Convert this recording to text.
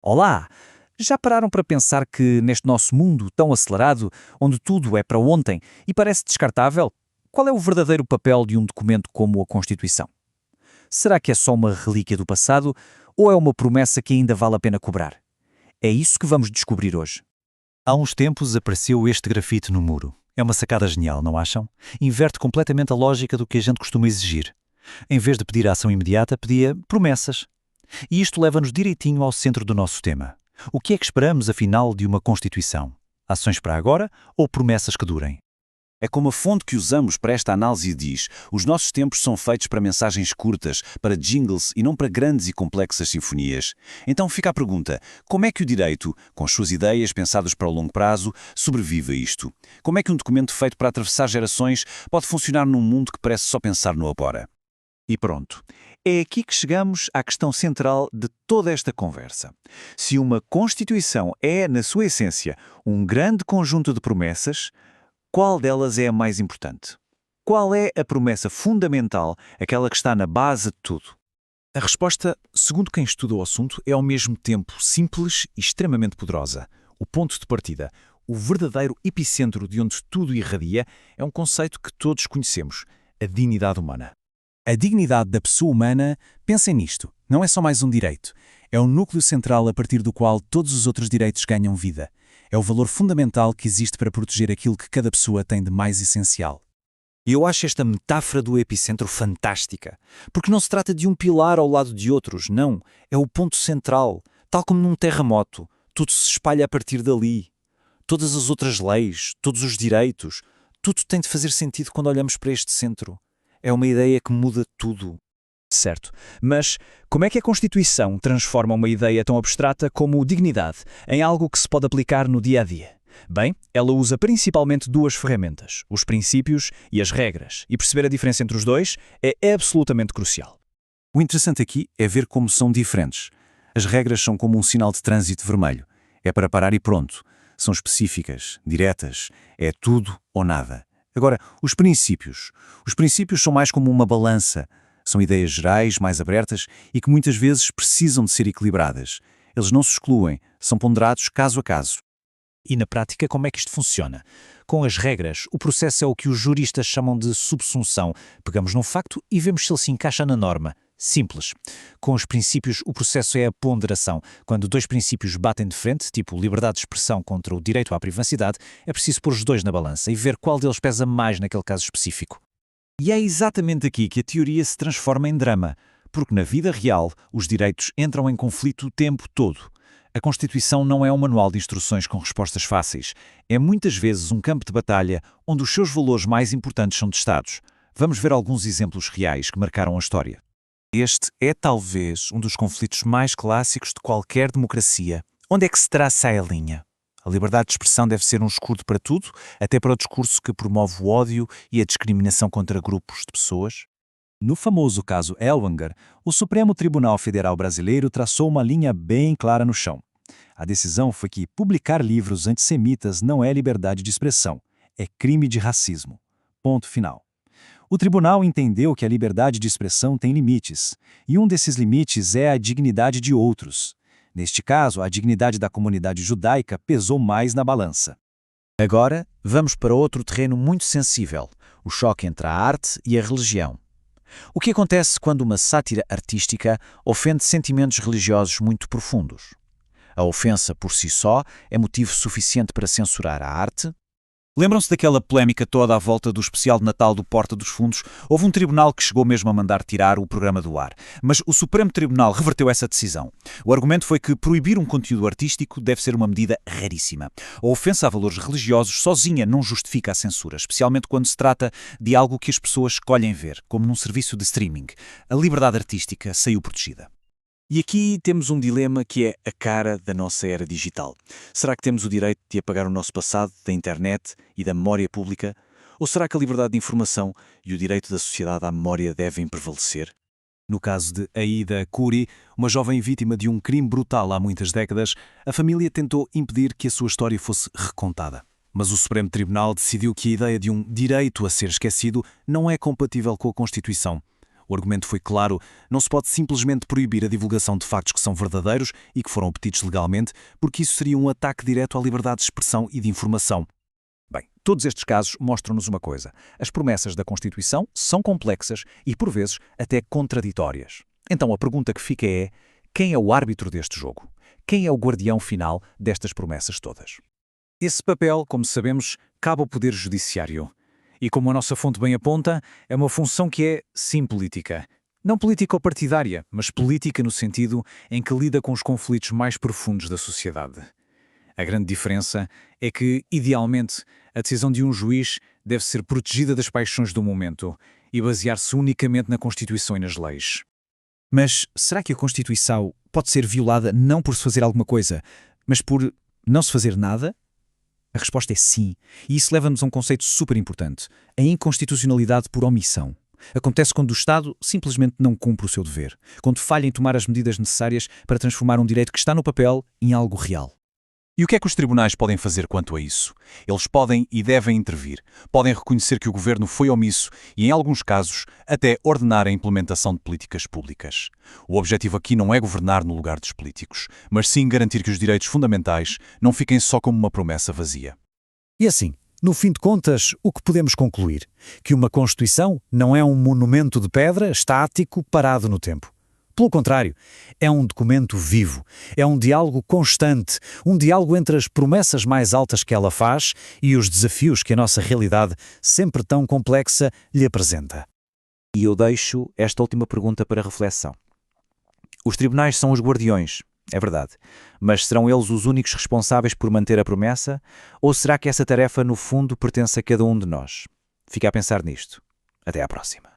Olá! Já pararam para pensar que neste nosso mundo tão acelerado, onde tudo é para ontem e parece descartável, qual é o verdadeiro papel de um documento como a Constituição? Será que é só uma relíquia do passado ou é uma promessa que ainda vale a pena cobrar? É isso que vamos descobrir hoje. Há uns tempos apareceu este grafite no muro. É uma sacada genial, não acham? Inverte completamente a lógica do que a gente costuma exigir. Em vez de pedir ação imediata, pedia promessas. E isto leva-nos direitinho ao centro do nosso tema. O que é que esperamos, afinal, de uma Constituição? Ações para agora ou promessas que durem? É como a fonte que usamos para esta análise diz: os nossos tempos são feitos para mensagens curtas, para jingles e não para grandes e complexas sinfonias. Então fica a pergunta: como é que o direito, com as suas ideias pensadas para o longo prazo, sobrevive a isto? Como é que um documento feito para atravessar gerações pode funcionar num mundo que parece só pensar no agora? E pronto. É aqui que chegamos à questão central de toda esta conversa. Se uma Constituição é, na sua essência, um grande conjunto de promessas, qual delas é a mais importante? Qual é a promessa fundamental, aquela que está na base de tudo? A resposta, segundo quem estuda o assunto, é ao mesmo tempo simples e extremamente poderosa. O ponto de partida, o verdadeiro epicentro de onde tudo irradia, é um conceito que todos conhecemos: a dignidade humana. A dignidade da pessoa humana, pensem nisto, não é só mais um direito. É o núcleo central a partir do qual todos os outros direitos ganham vida. É o valor fundamental que existe para proteger aquilo que cada pessoa tem de mais essencial. E eu acho esta metáfora do epicentro fantástica, porque não se trata de um pilar ao lado de outros, não. É o ponto central, tal como num terremoto. Tudo se espalha a partir dali. Todas as outras leis, todos os direitos, tudo tem de fazer sentido quando olhamos para este centro. É uma ideia que muda tudo. Certo, mas como é que a Constituição transforma uma ideia tão abstrata como dignidade em algo que se pode aplicar no dia a dia? Bem, ela usa principalmente duas ferramentas, os princípios e as regras, e perceber a diferença entre os dois é absolutamente crucial. O interessante aqui é ver como são diferentes. As regras são como um sinal de trânsito vermelho. É para parar e pronto. São específicas, diretas, é tudo ou nada. Agora, os princípios. Os princípios são mais como uma balança. São ideias gerais, mais abertas e que muitas vezes precisam de ser equilibradas. Eles não se excluem, são ponderados caso a caso. E na prática, como é que isto funciona? Com as regras, o processo é o que os juristas chamam de subsunção. Pegamos num facto e vemos se ele se encaixa na norma. Simples. Com os princípios, o processo é a ponderação. Quando dois princípios batem de frente, tipo liberdade de expressão contra o direito à privacidade, é preciso pôr os dois na balança e ver qual deles pesa mais naquele caso específico. E é exatamente aqui que a teoria se transforma em drama, porque na vida real os direitos entram em conflito o tempo todo. A Constituição não é um manual de instruções com respostas fáceis. É muitas vezes um campo de batalha onde os seus valores mais importantes são testados. Vamos ver alguns exemplos reais que marcaram a história. Este é talvez um dos conflitos mais clássicos de qualquer democracia. Onde é que se traça a linha? A liberdade de expressão deve ser um escudo para tudo, até para o discurso que promove o ódio e a discriminação contra grupos de pessoas? No famoso caso Elwanger, o Supremo Tribunal Federal Brasileiro traçou uma linha bem clara no chão. A decisão foi que publicar livros antissemitas não é liberdade de expressão, é crime de racismo. Ponto final. O tribunal entendeu que a liberdade de expressão tem limites, e um desses limites é a dignidade de outros. Neste caso, a dignidade da comunidade judaica pesou mais na balança. Agora, vamos para outro terreno muito sensível, o choque entre a arte e a religião. O que acontece quando uma sátira artística ofende sentimentos religiosos muito profundos? A ofensa por si só é motivo suficiente para censurar a arte? Lembram-se daquela polémica toda à volta do especial de Natal do Porta dos Fundos? Houve um tribunal que chegou mesmo a mandar tirar o programa do ar. Mas o Supremo Tribunal reverteu essa decisão. O argumento foi que proibir um conteúdo artístico deve ser uma medida raríssima. A ofensa a valores religiosos sozinha não justifica a censura, especialmente quando se trata de algo que as pessoas escolhem ver, como num serviço de streaming. A liberdade artística saiu protegida. E aqui temos um dilema que é a cara da nossa era digital. Será que temos o direito de apagar o nosso passado da internet e da memória pública? Ou será que a liberdade de informação e o direito da sociedade à memória devem prevalecer? No caso de Aida Curi, uma jovem vítima de um crime brutal há muitas décadas, a família tentou impedir que a sua história fosse recontada. Mas o Supremo Tribunal decidiu que a ideia de um direito a ser esquecido não é compatível com a Constituição. O argumento foi claro: não se pode simplesmente proibir a divulgação de factos que são verdadeiros e que foram obtidos legalmente, porque isso seria um ataque direto à liberdade de expressão e de informação. Bem, todos estes casos mostram-nos uma coisa. As promessas da Constituição são complexas e, por vezes, até contraditórias. Então a pergunta que fica é: quem é o árbitro deste jogo? Quem é o guardião final destas promessas todas? Esse papel, como sabemos, cabe ao Poder Judiciário. E como a nossa fonte bem aponta, é uma função que é, sim, política. Não político-partidária, mas política no sentido em que lida com os conflitos mais profundos da sociedade. A grande diferença é que, idealmente, a decisão de um juiz deve ser protegida das paixões do momento e basear-se unicamente na Constituição e nas leis. Mas será que a Constituição pode ser violada não por se fazer alguma coisa, mas por não se fazer nada? A resposta é sim, e isso leva-nos a um conceito super importante: a inconstitucionalidade por omissão. Acontece quando o Estado simplesmente não cumpre o seu dever, quando falha em tomar as medidas necessárias para transformar um direito que está no papel em algo real. E o que é que os tribunais podem fazer quanto a isso? Eles podem e devem intervir. Podem reconhecer que o governo foi omisso e, em alguns casos, até ordenar a implementação de políticas públicas. O objetivo aqui não é governar no lugar dos políticos, mas sim garantir que os direitos fundamentais não fiquem só como uma promessa vazia. E assim, no fim de contas, o que podemos concluir? Que uma Constituição não é um monumento de pedra estático parado no tempo. Pelo contrário, é um documento vivo, é um diálogo constante, um diálogo entre as promessas mais altas que ela faz e os desafios que a nossa realidade, sempre tão complexa, lhe apresenta. E eu deixo esta última pergunta para reflexão. Os tribunais são os guardiões, é verdade, mas serão eles os únicos responsáveis por manter a promessa? Ou será que essa tarefa, no fundo, pertence a cada um de nós? Fica a pensar nisto. Até à próxima.